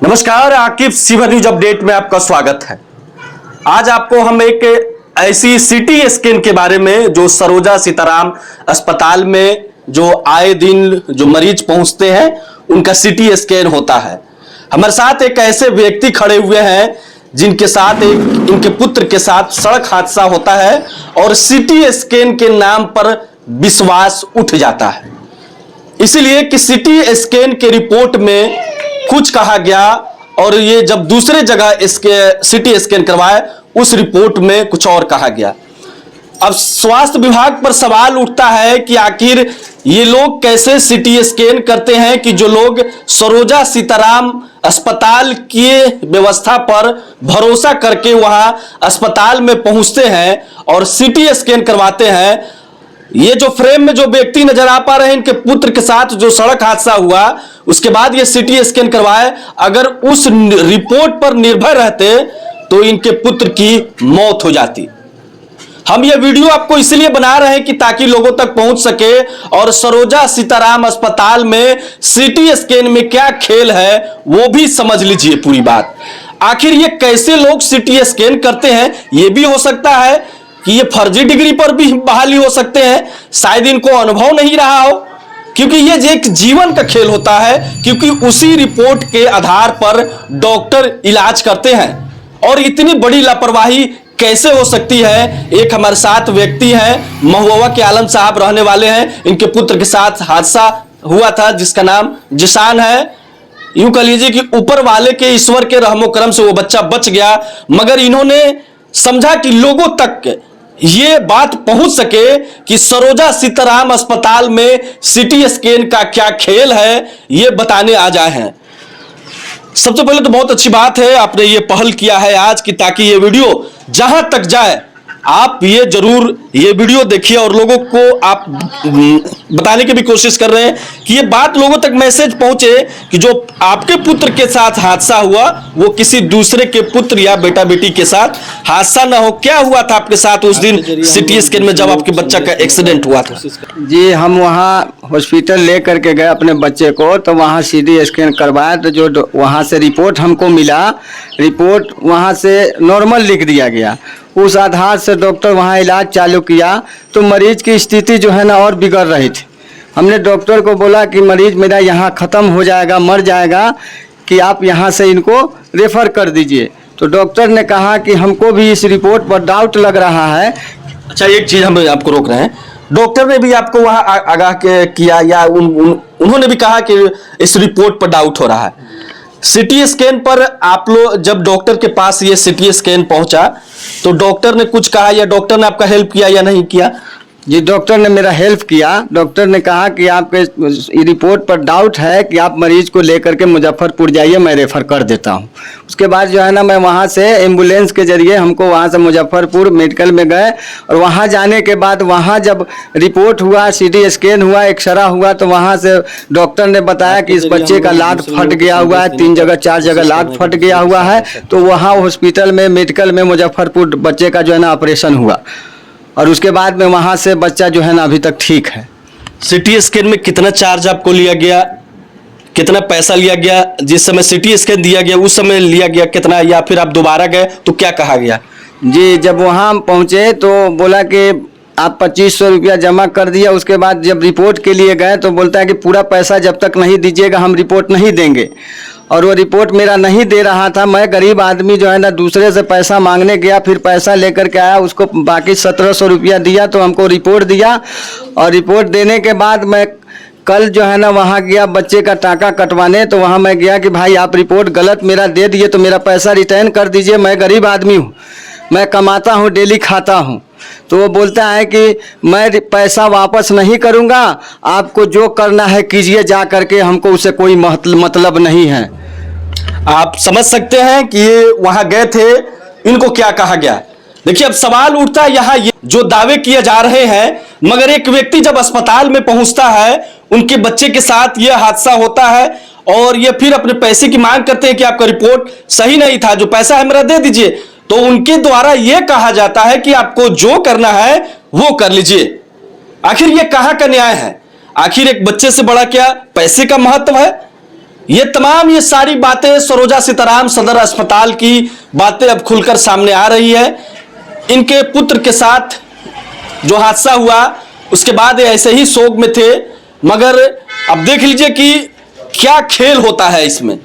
नमस्कार, Aqib sewer news update में आपका स्वागत है। आज आपको हम एक ऐसी सिटी स्कैन के बारे में जो सरोजा सीताराम अस्पताल में जो आए दिन जो मरीज पहुंचते हैं उनका सिटी स्कैन होता है। हमारे साथ एक ऐसे व्यक्ति खड़े हुए हैं जिनके साथ इनके पुत्र के साथ सड़क हादसा होता है और सिटी स्कैन के नाम पर विश्वास उठ जाता है, इसलिए कि सिटी स्कैन के रिपोर्ट में कुछ कहा गया और ये जब दूसरे जगह इसके सिटी स्कैन करवाए उस रिपोर्ट में कुछ और कहा गया। अब स्वास्थ्य विभाग पर सवाल उठता है कि आखिर ये लोग कैसे सिटी स्कैन करते हैं कि जो लोग सरोजा सीताराम अस्पताल की व्यवस्था पर भरोसा करके वहां अस्पताल में पहुंचते हैं और सिटी स्कैन करवाते हैं। ये जो फ्रेम में जो व्यक्ति नजर आ पा रहे हैं इनके पुत्र के साथ जो सड़क हादसा हुआ उसके बाद ये सिटी स्कैन करवाए, अगर उस रिपोर्ट पर निर्भर रहते तो इनके पुत्र की मौत हो जाती। हम ये वीडियो आपको इसलिए बना रहे हैं कि ताकि लोगों तक पहुंच सके और सरोजा सीताराम अस्पताल में सिटी स्कैन में क्या खेल है वो भी समझ लीजिए पूरी बात। आखिर ये कैसे लोग सिटी स्कैन करते हैं, ये भी हो सकता है कि ये फर्जी डिग्री पर भी बहाली हो सकते हैं, शायद इनको अनुभव नहीं रहा हो, क्योंकि ये एक जीवन का खेल होता है, क्योंकि उसी रिपोर्ट के आधार पर डॉक्टर इलाज करते हैं। और इतनी बड़ी लापरवाही कैसे हो सकती है। एक हमारे साथ व्यक्ति हैं, महुआ के आलम साहब रहने वाले हैं, इनके पुत्र के साथ हादसा हुआ था जिसका नाम जिशान है। यूं कह लीजिए कि ऊपर वाले के ईश्वर के रहमो करम से वो बच्चा बच गया, मगर इन्होंने समझा कि लोगों तक ये बात पहुंच सके कि सरोजा सीताराम अस्पताल में सिटी स्कैन का क्या खेल है, ये बताने आ जाए हैं। सबसे पहले तो बहुत अच्छी बात है आपने ये पहल किया है आज की, ताकि ये वीडियो जहां तक जाए आप ये जरूर ये वीडियो देखिए और लोगों को आप बताने की भी कोशिश कर रहे हैं कि ये बात लोगों तक मैसेज पहुंचे कि जो आपके पुत्र के साथ हादसा हुआ वो किसी दूसरे के पुत्र या बेटा बेटी के साथ हादसा ना हो। क्या हुआ था आपके साथ उस दिन सिटी स्कैन में जब आपके बच्चा का एक्सीडेंट हुआ था? जी, हम वहाँ हॉस्पिटल ले करके गए अपने बच्चे को, तो वहाँ सिटी स्कैन करवाया तो जो वहाँ से रिपोर्ट हमको मिला, रिपोर्ट वहाँ से नॉर्मल लिख दिया गया। उस आधार से डॉक्टर वहाँ इलाज चालू किया तो मरीज की स्थिति जो है ना और बिगड़ रही थी। हमने डॉक्टर को बोला कि मरीज मेरा यहाँ ख़त्म हो जाएगा, मर जाएगा, कि आप यहाँ से इनको रेफ़र कर दीजिए। तो डॉक्टर ने कहा कि हमको भी इस रिपोर्ट पर डाउट लग रहा है। अच्छा, एक चीज़ हम आपको रोक रहे हैं, डॉक्टर ने भी आपको वहाँ आगाह किया या उन्होंने भी कहा कि इस रिपोर्ट पर डाउट हो रहा है? सिटी स्कैन पर आप लोग जब डॉक्टर के पास ये सिटी स्कैन पहुंचा तो डॉक्टर ने कुछ कहा या डॉक्टर ने आपका हेल्प किया या नहीं किया? जी, डॉक्टर ने मेरा हेल्प किया। डॉक्टर ने कहा कि आपके रिपोर्ट पर डाउट है कि आप मरीज को लेकर के मुजफ्फरपुर जाइए, मैं रेफ़र कर देता हूँ। उसके बाद जो है ना मैं वहाँ से एम्बुलेंस के ज़रिए हमको वहाँ से मुजफ्फरपुर मेडिकल में गए और वहाँ जाने के बाद वहाँ जब रिपोर्ट हुआ, सिटी स्कैन हुआ, एक्सरा हुआ, तो वहाँ से डॉक्टर ने बताया कि इस बच्चे का लात फट गया हुआ है, 3 जगह 4 जगह लात फट गया हुआ है। तो वहाँ हॉस्पिटल में मेडिकल में मुजफ्फरपुर बच्चे का जो है ना ऑपरेशन हुआ और उसके बाद में वहाँ से बच्चा जो है ना अभी तक ठीक है। सिटी स्कैन में कितना चार्ज आपको लिया गया, कितना पैसा लिया गया? जिस समय सिटी स्कैन दिया गया उस समय लिया गया कितना, या फिर आप दोबारा गए तो क्या कहा गया? जी, जब वहाँ पहुँचे तो बोला कि आप 2500 रुपया जमा कर दिया। उसके बाद जब रिपोर्ट के लिए गए तो बोलता है कि पूरा पैसा जब तक नहीं दीजिएगा हम रिपोर्ट नहीं देंगे। और वो रिपोर्ट मेरा नहीं दे रहा था। मैं गरीब आदमी जो है ना दूसरे से पैसा मांगने गया, फिर पैसा लेकर के आया, उसको बाकी 1700 रुपया दिया तो हमको रिपोर्ट दिया। और रिपोर्ट देने के बाद मैं कल जो है ना वहाँ गया बच्चे का टाका कटवाने, तो वहाँ मैं गया कि भाई आप रिपोर्ट गलत मेरा दे दिए तो मेरा पैसा रिटर्न कर दीजिए, मैं गरीब आदमी हूँ, मैं कमाता हूँ, डेली खाता हूँ। तो वो बोलता है कि मैं पैसा वापस नहीं करूँगा, आपको जो करना है कीजिए जा करके, हमको उससे कोई मतलब नहीं है। आप समझ सकते हैं कि ये वहां गए थे, इनको क्या कहा गया। देखिए अब सवाल उठता है यहाँ, ये जो दावे किए जा रहे हैं, मगर एक व्यक्ति जब अस्पताल में पहुंचता है, उनके बच्चे के साथ यह हादसा होता है और ये फिर अपने पैसे की मांग करते हैं कि आपका रिपोर्ट सही नहीं था, जो पैसा है मेरा दे दीजिए। तो उनके द्वारा यह कहा जाता है कि आपको जो करना है वो कर लीजिए। आखिर ये कहां का न्याय है? आखिर एक बच्चे से बड़ा क्या पैसे का महत्व है? ये सारी बातें सरोजा सीताराम सदर अस्पताल की बातें अब खुलकर सामने आ रही है। इनके पुत्र के साथ जो हादसा हुआ उसके बाद ऐसे ही शोक में थे, मगर अब देख लीजिए कि क्या खेल होता है इसमें।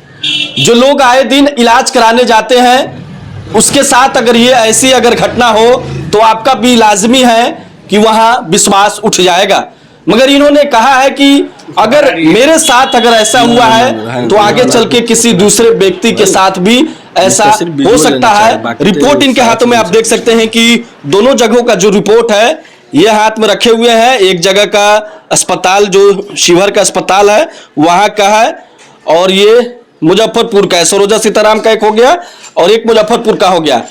जो लोग आए दिन इलाज कराने जाते हैं उसके साथ अगर ये ऐसी अगर घटना हो तो आपका भी लाजमी है कि वहां विश्वास उठ जाएगा। मगर इन्होंने कहा है कि अगर मेरे साथ अगर ऐसा हुआ है तो आगे चल के किसी दूसरे व्यक्ति के साथ भी ऐसा हो सकता है। रिपोर्ट इनके हाथों में आप देख सकते हैं कि दोनों जगहों का जो रिपोर्ट है ये हाथ में रखे हुए हैं। एक जगह का अस्पताल जो शिवहर का अस्पताल है वहां का है और ये मुजफ्फरपुर का है। सरोजा सीताराम का एक हो गया और एक मुजफ्फरपुर का हो गया।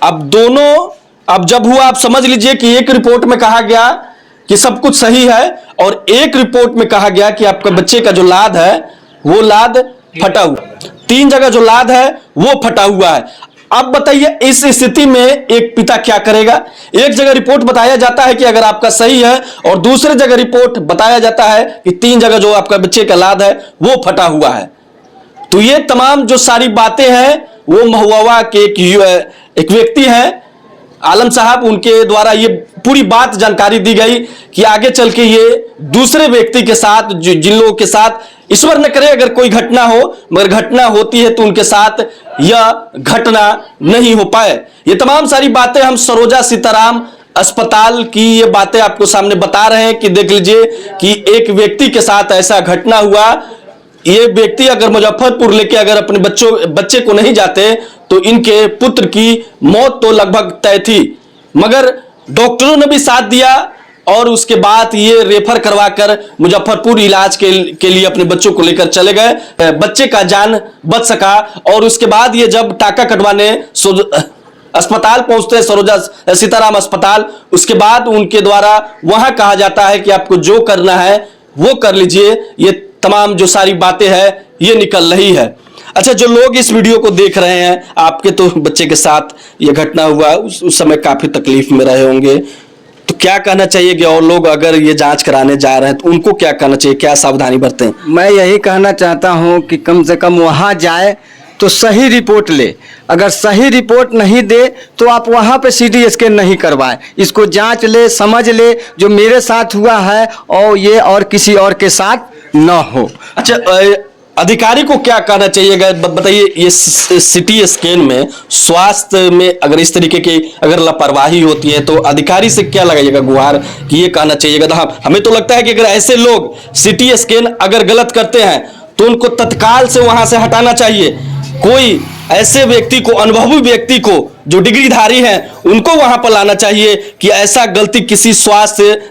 अब दोनों अब जब हुआ आप समझ लीजिए कि एक रिपोर्ट में कहा गया कि सब कुछ सही है और एक रिपोर्ट में कहा गया कि आपका बच्चे का जो लाद है वो लाद फटा हुआ, 3 जगह जो लाद है वो फटा हुआ है। अब बताइए इस स्थिति में एक पिता क्या करेगा। एक जगह रिपोर्ट बताया जाता है कि अगर आपका सही है और दूसरी जगह रिपोर्ट बताया जाता है कि 3 जगह जो आपका बच्चे का लाद है वो फटा हुआ है। तो ये तमाम जो सारी बातें हैं वो महुआ के एक व्यक्ति हैं आलम साहब, उनके द्वारा ये पूरी बात जानकारी दी गई कि आगे चल के ये दूसरे व्यक्ति के साथ जिन लोगों के साथ ईश्वर न करे अगर कोई घटना हो, मगर घटना होती है तो उनके साथ यह घटना नहीं हो पाए। ये तमाम सारी बातें हम सरोजा सीताराम अस्पताल की ये बातें आपको सामने बता रहे हैं कि देख लीजिए कि एक व्यक्ति के साथ ऐसा घटना हुआ। ये व्यक्ति अगर मुजफ्फरपुर लेके अगर अपने बच्चे को नहीं जाते तो इनके पुत्र की मौत तो लगभग तय थी, मगर डॉक्टरों ने भी साथ दिया और उसके बाद ये रेफर करवाकर मुजफ्फरपुर इलाज के लिए अपने बच्चों को लेकर चले गए। बच्चे का जान बच सका और उसके बाद ये जब टाका कटवाने अस्पताल पहुंचते हैं सरोजा सीताराम अस्पताल, उसके बाद उनके द्वारा वहां कहा जाता है कि आपको जो करना है वो कर लीजिए। ये तमाम जो सारी बातें हैं ये निकल रही है। अच्छा, जो लोग इस वीडियो को देख रहे हैं, आपके तो बच्चे के साथ ये घटना हुआ, उस समय काफी तकलीफ में रहे होंगे, तो क्या कहना चाहिए कि और लोग अगर ये जांच कराने जा रहे हैं तो उनको क्या कहना चाहिए, क्या सावधानी बरतें? मैं यही कहना चाहता हूं कि कम से कम वहां जाए तो सही रिपोर्ट ले। अगर सही रिपोर्ट नहीं दे तो आप वहां पे सीटी स्कैन नहीं करवाएं, इसको जांच ले, समझ ले जो मेरे साथ हुआ है और ये और किसी और के साथ न हो। अच्छा, अधिकारी को क्या कहना चाहिए? बताइए, ये सिटी स्कैन में स्वास्थ्य में अगर इस तरीके की अगर लापरवाही होती है तो अधिकारी से क्या लगाइएगा गुहार कि ये कहना चाहिएगा? हाँ, हमें तो लगता है कि अगर ऐसे लोग सिटी स्कैन अगर गलत करते हैं तो उनको तत्काल से वहां से हटाना चाहिए। कोई ऐसे व्यक्ति को, अनुभवी व्यक्ति को जो डिग्रीधारी हैं, उनको वहां पर लाना चाहिए कि ऐसा गलती किसी स्वास्थ्य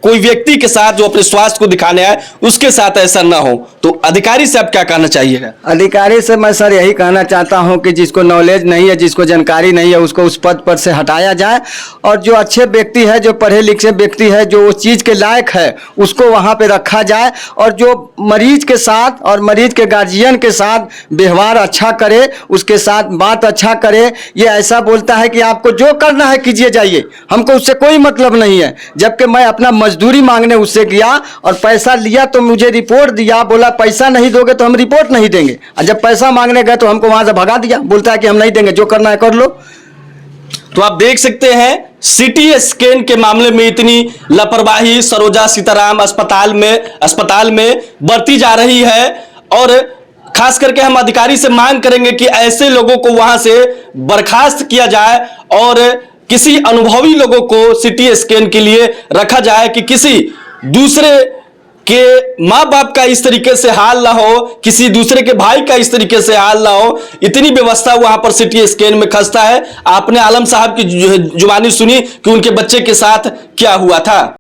कोई व्यक्ति के साथ जो अपने स्वास्थ्य को दिखाने आए उसके साथ ऐसा ना हो। तो अधिकारी से आप क्या कहना चाहिएगा? अधिकारी से मैं सर यही कहना चाहता हूं कि जिसको नॉलेज नहीं है, जिसको जानकारी नहीं है, उसको उस पद पर से हटाया जाए और जो अच्छे व्यक्ति है, जो पढ़े लिखे व्यक्ति है, जो उस चीज़ के लायक है, उसको वहां पे रखा जाए और जो मरीज के साथ और मरीज के गार्जियन के साथ व्यवहार अच्छा करे, उसके साथ बात अच्छा करे। ये ऐसा बोलता है कि आपको जो करना है कीजिए, जाइए, हमको उससे कोई मतलब नहीं है, जबकि मैं अपना मजदूरी मांगने उससे गया और पैसा लिया तो मुझे रिपोर्ट दिया, बोला पैसा नहीं दोगे तो हम रिपोर्ट नहीं देंगे, और जब पैसा मांगने गए तो हमको वहां से भगा दिया, बोलता है कि हम नहीं देंगे, जो करना है कर लो। तो आप देख सकते हैं सिटी स्कैन के मामले में इतनी लापरवाही सरोजा सीताराम अस्पताल में बरती जा रही है और खास करके हम अधिकारी से मांग करेंगे कि ऐसे लोगों को वहां से बर्खास्त किया जाए और किसी अनुभवी लोगों को सिटी स्कैन के लिए रखा जाए कि किसी दूसरे के माँ बाप का इस तरीके से हाल ना हो, किसी दूसरे के भाई का इस तरीके से हाल ना हो। इतनी व्यवस्था वहां पर सिटी स्कैन में खस्ता है। आपने आलम साहब की जुबानी सुनी कि उनके बच्चे के साथ क्या हुआ था।